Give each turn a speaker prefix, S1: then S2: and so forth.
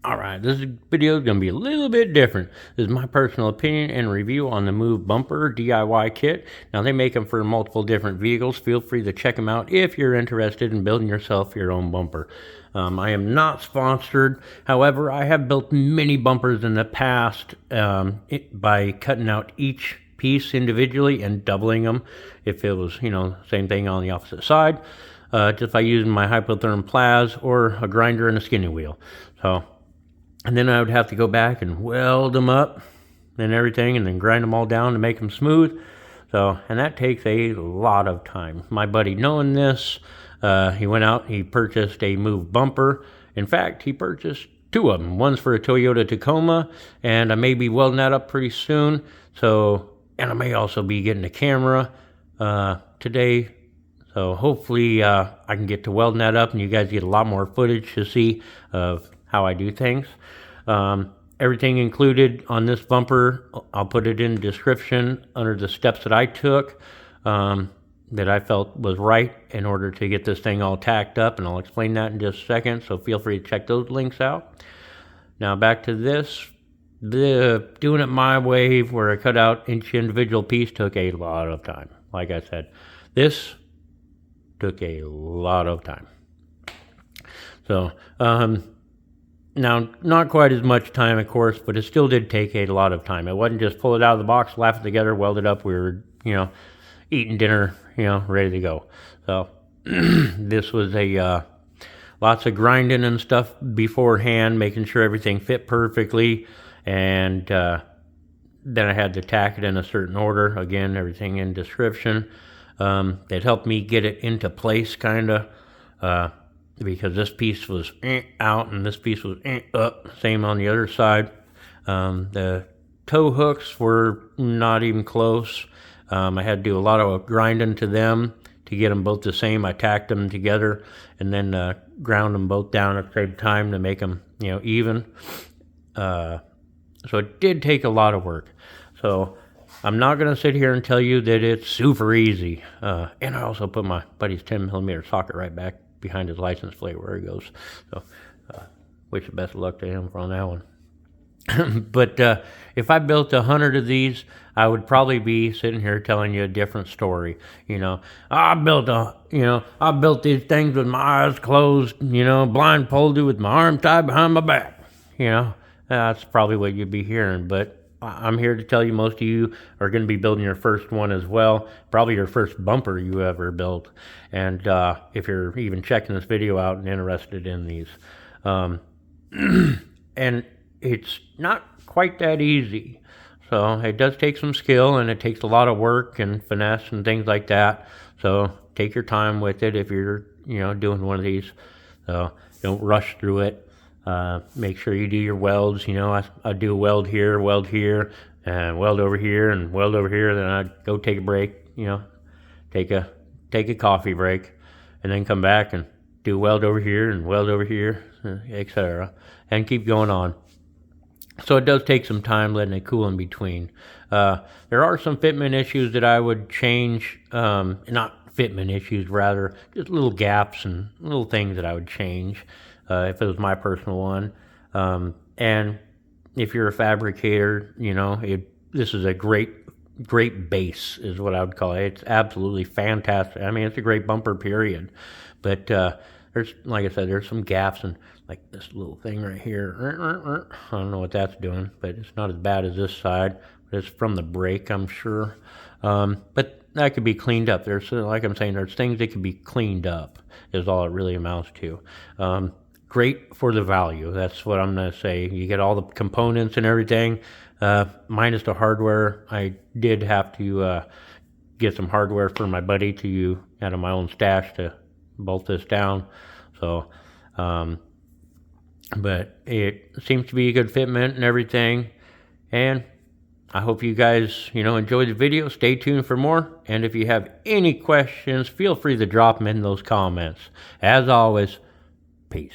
S1: Alright, this video is going to be a little bit different. This is my personal opinion and review on the Move Bumper DIY kit. Now, they make them for multiple different vehicles. Feel free to check them out if you're interested in building yourself your own bumper. I am not sponsored. However, I have built many bumpers in the past by cutting out each piece individually and doubling them if it was, same thing on the opposite side. Just by using my hypotherm plas or a grinder and a skinning wheel. And then I would have to go back and weld them up and everything and then grind them all down to make them smooth. And that takes a lot of time. My buddy, knowing this, he went out, he purchased a Move bumper. In fact, he purchased two of them. One's for a Toyota Tacoma, and I may be welding that up pretty soon. And I may also be getting a camera today. So hopefully I can get to welding that up and you guys get a lot more footage to see of how I do things. Everything included on this bumper, I'll put it in the description under the steps that I took that I felt was right in order to get this thing all tacked up, and I'll explain that in just a second, so feel free to check those links out. Now back to this. Doing it my way, where I cut out each individual piece, took a lot of time. Like I said, this took a lot of time. Now, not quite as much time, of course, but it still did take a lot of time. It wasn't just pull it out of the box, slap it together, weld it up. We were, eating dinner, ready to go. This was lots of grinding and stuff beforehand, making sure everything fit perfectly. And then I had to tack it in a certain order. Again, everything in description. It helped me get it into place, kind of. Because this piece was out and this piece was up. Same on the other side. The tow hooks were not even close. I had to do a lot of grinding to them to get them both the same. I tacked them together and then ground them both down at the same time to make them, even. So it did take a lot of work. So I'm not going to sit here and tell you that it's super easy. And I also put my buddy's 10mm socket right back behind his license plate where it goes. Wish the best of luck to him on that one. But if I built 100 of these, I would probably be sitting here telling you a different story. I built these things with my eyes closed, blindfolded with my arm tied behind my back. That's probably what you'd be hearing. But I'm here to tell you most of you are going to be building your first one as well, probably your first bumper you ever built. And if you're even checking this video out and interested in these. And it's not quite that easy. So it does take some skill, and it takes a lot of work and finesse and things like that. So take your time with it if you're, doing one of these. So don't rush through it. Make sure you do your welds. I do a weld here, and weld over here, and weld over here. Then I go take a break, take a coffee break, and then come back and do weld over here and weld over here, etc. And keep going on. So it does take some time letting it cool in between. There are some fitment issues that I would change, not fitment issues, rather just little gaps and little things that I would change. If it was my personal one. And if you're a fabricator, this is a great base is what I would call it. It's absolutely fantastic. I mean, it's a great bumper, period. But there's, like I said, there's some gaps, and like this little thing right here. I don't know what that's doing, but it's not as bad as this side. But it's from the brake, I'm sure. But that could be cleaned up. Like I'm saying, there's things that can be cleaned up is all it really amounts to. Great for the value. That's what I'm going to say. You get all the components and everything, minus the hardware. I did have to get some hardware for my buddy out of my own stash to bolt this down. But it seems to be a good fitment and everything. And I hope you guys, enjoyed the video. Stay tuned for more. And if you have any questions, feel free to drop them in those comments. As always, peace.